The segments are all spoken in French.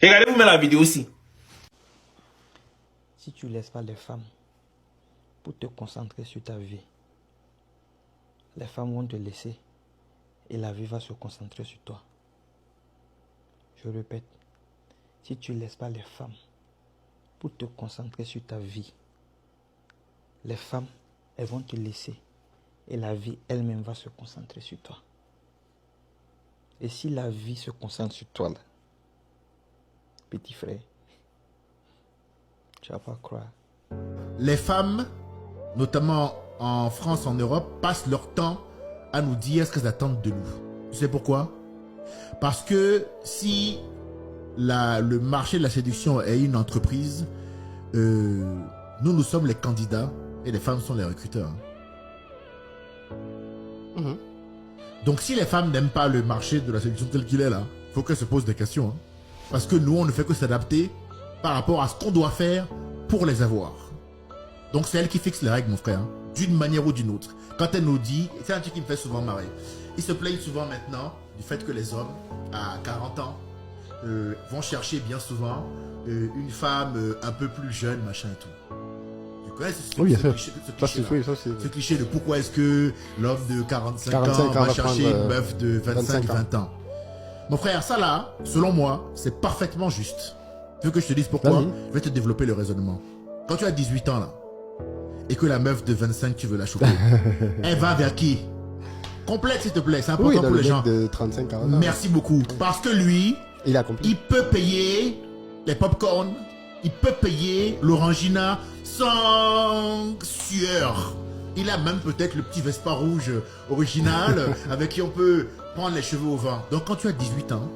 Regardez-vous même la vidéo aussi. Si tu laisses pas les femmes pour te concentrer sur ta vie, les femmes vont te laisser et la vie va se concentrer sur toi. Je répète, si tu laisses pas les femmes pour te concentrer sur ta vie, les femmes, elles vont te laisser et la vie elle-même va se concentrer sur toi. Et si la vie se concentre sur toi, là, petit frère, tu vas pas croire. Les femmes, notamment en France, en Europe, passent leur temps à nous dire ce qu'elles attendent de nous. Tu sais pourquoi? Parce que si le marché de la séduction est une entreprise, nous sommes les candidats et les femmes sont les recruteurs. Donc si les femmes n'aiment pas le marché de la séduction tel qu'il est là, il faut qu'elles se posent des questions. Parce que nous, on ne fait que s'adapter par rapport à ce qu'on doit faire pour les avoir. Donc c'est elle qui fixe les règles, mon frère, d'une manière ou d'une autre. Quand elle nous dit, c'est un truc qui me fait souvent marrer. Ils se plaignent souvent maintenant du fait que les hommes, à 40 ans, vont chercher bien souvent une femme un peu plus jeune, machin et tout. Tu connais ce cliché de pourquoi est-ce que l'homme de 45 ans va chercher une meuf de 25-20 ans. Mon frère, ça là, selon moi, c'est parfaitement juste. Tu veux que je te dise pourquoi? Je vais te développer le raisonnement. Quand tu as 18 ans là, et que la meuf de 25, tu veux la choper, elle va vers qui? Complète s'il te plaît, c'est important pour les gens. De 35, 40 ans. Merci beaucoup. Parce que lui, il peut payer les pop-corn, il peut payer l'orangina sans sueur. Il a même peut-être le petit Vespa rouge original avec qui on peut prendre les cheveux au vent. Donc quand tu as 18 ans,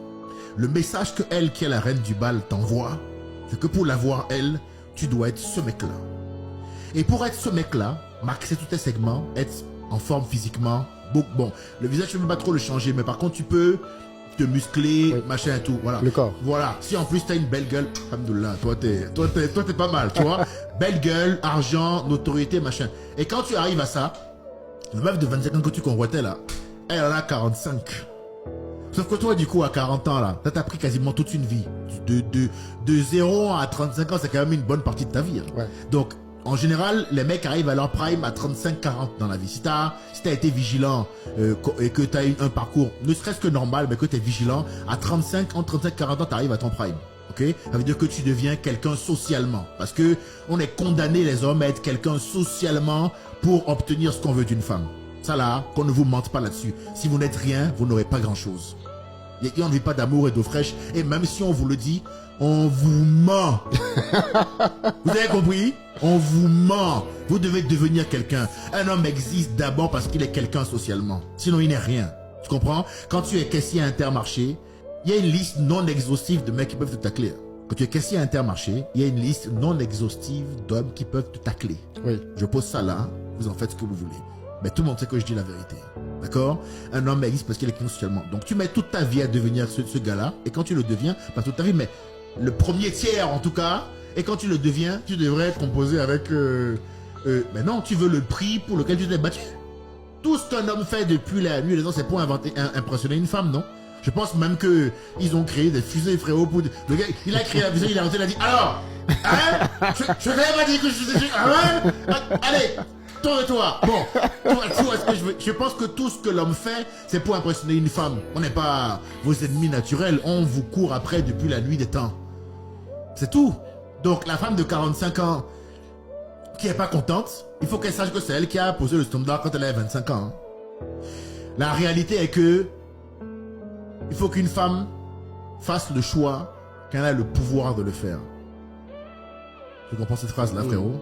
le message que elle, qui est la reine du bal, t'envoie, c'est que pour l'avoir elle, tu dois être ce mec-là. Et pour être ce mec-là, maxer tous tes segments, être en forme physiquement, bon, le visage, tu ne peux pas trop le changer, mais par contre, tu peux te muscler, machin et tout, voilà. Le corps. Voilà. Si en plus, tu as une belle gueule, alhamdoulilah, toi, t'es pas mal, tu vois. Belle gueule, argent, notoriété, machin. Et quand tu arrives à ça, la meuf de 25 ans que tu convoitais là, elle en a 45. Sauf que toi, du coup, à 40 ans, là, t'as pris quasiment toute une vie. De 0 à 35 ans, c'est quand même une bonne partie de ta vie. Hein. Ouais. Donc, en général, les mecs arrivent à leur prime à 35-40 dans la vie. Si t'as été vigilant et que t'as eu un parcours, ne serait-ce que normal, mais que t'es vigilant, à 35, entre 35 et 40 ans, t'arrives à ton prime. Ok? Ça veut dire que tu deviens quelqu'un socialement. Parce que on est condamné, les hommes, à être quelqu'un socialement pour obtenir ce qu'on veut d'une femme. Ça là, qu'on ne vous mente pas là-dessus. Si vous n'êtes rien, vous n'aurez pas grand-chose. Et on ne vit pas d'amour et d'eau fraîche. Et même si on vous le dit, on vous ment. Vous avez compris? On vous ment. Vous devez devenir quelqu'un. Un homme existe d'abord parce qu'il est quelqu'un socialement. Sinon, il n'est rien. Tu comprends? Quand tu es caissier à Intermarché, il y a une liste non exhaustive de mecs qui peuvent te tacler. Quand tu es caissier à Intermarché, il y a une liste non exhaustive d'hommes qui peuvent te tacler. Oui. Je pose ça là, vous en faites ce que vous voulez. Mais tout le monde sait que je dis la vérité. D'accord? Un homme existe parce qu'il est quelqu'un socialement. Donc tu mets toute ta vie à devenir ce gars-là. Et quand tu le deviens, pas toute ta vie, mais le premier tiers en tout cas. Et quand tu le deviens, tu devrais être composé avec... mais non, tu veux le prix pour lequel tu t'es battu. Tout ce qu'un homme fait depuis la nuit des temps, c'est pour impressionner une femme, non? Je pense même que ils ont créé des fusées, frérot. Le gars, il a créé la fusée, il a rentré, il a dit, alors, hein, je t'avais pas dit que je faisais... Ah ouais? Allez, tourne-toi. Bon, tu vois ce que je veux. Je pense que tout ce que l'homme fait, c'est pour impressionner une femme. On n'est pas vos ennemis naturels. On vous court après depuis la nuit des temps. C'est tout. Donc, la femme de 45 ans qui est pas contente, il faut qu'elle sache que c'est elle qui a posé le standard quand elle avait 25 ans. Hein. La réalité est que il faut qu'une femme fasse le choix quand elle a le pouvoir de le faire. Tu comprends cette phrase-là, frérot?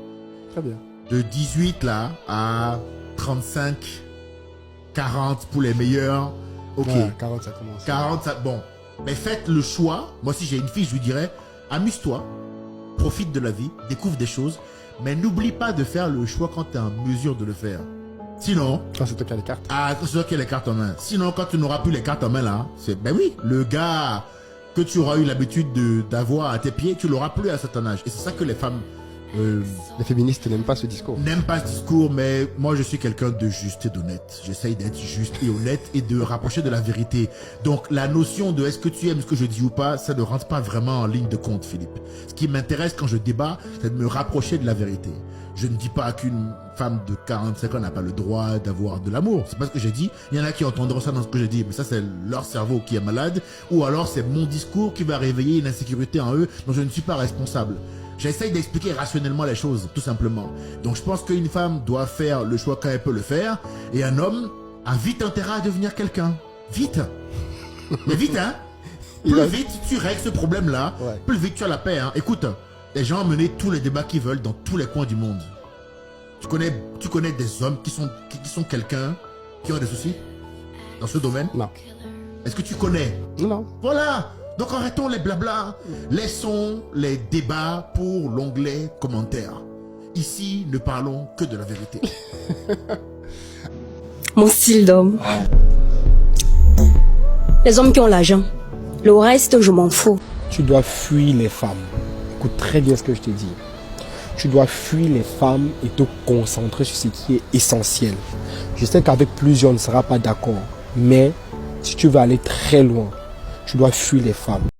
Très bien. De 18 là à 35, 40 pour les meilleurs. Ok. Ouais, 40 ça commence. 40 ça, bon. Mais faites le choix. Moi si j'ai une fille, je lui dirais, amuse-toi, profite de la vie, découvre des choses, mais n'oublie pas de faire le choix quand tu es en mesure de le faire. Sinon... Quand c'est toi qui as les cartes. Ah, quand c'est toi qui as les cartes en main. Sinon, quand tu n'auras plus les cartes en main là, c'est... Ben oui, le gars que tu auras eu l'habitude d'avoir à tes pieds, tu l'auras plus à un certain âge. Et c'est ça que les femmes Les féministes n'aiment pas ce discours. N'aime pas ce discours, mais moi je suis quelqu'un de juste et d'honnête. J'essaye d'être juste et honnête et de rapprocher de la vérité. Donc la notion de est-ce que tu aimes ce que je dis ou pas, ça ne rentre pas vraiment en ligne de compte, Philippe. Ce qui m'intéresse quand je débat, c'est de me rapprocher de la vérité. Je ne dis pas qu'une femme de 45 ans n'a pas le droit d'avoir de l'amour. C'est pas ce que j'ai dit. Il y en a qui entendront ça dans ce que j'ai dit, mais ça c'est leur cerveau qui est malade, ou alors c'est mon discours qui va réveiller une insécurité en eux dont je ne suis pas responsable. J'essaye d'expliquer rationnellement les choses, tout simplement. Donc je pense qu'une femme doit faire le choix quand elle peut le faire, et un homme a vite intérêt à devenir quelqu'un. Vite. Mais vite, hein. Plus vite tu règles ce problème-là, plus vite tu as la paix, hein. Écoute, les gens ont mené tous les débats qu'ils veulent dans tous les coins du monde. Tu connais des hommes qui sont quelqu'un, qui ont des soucis dans ce domaine? Non. Est-ce que tu connais? Non. Voilà. Donc arrêtons les blabla, laissons les débats pour l'onglet commentaires. Ici, ne parlons que de la vérité. Mon style d'homme. Les hommes qui ont l'argent. Le reste, je m'en fous. Tu dois fuir les femmes. Écoute très bien ce que je te dis. Tu dois fuir les femmes et te concentrer sur ce qui est essentiel. Je sais qu'avec plusieurs, on ne sera pas d'accord. Mais si tu veux aller très loin, tu dois fuir les femmes.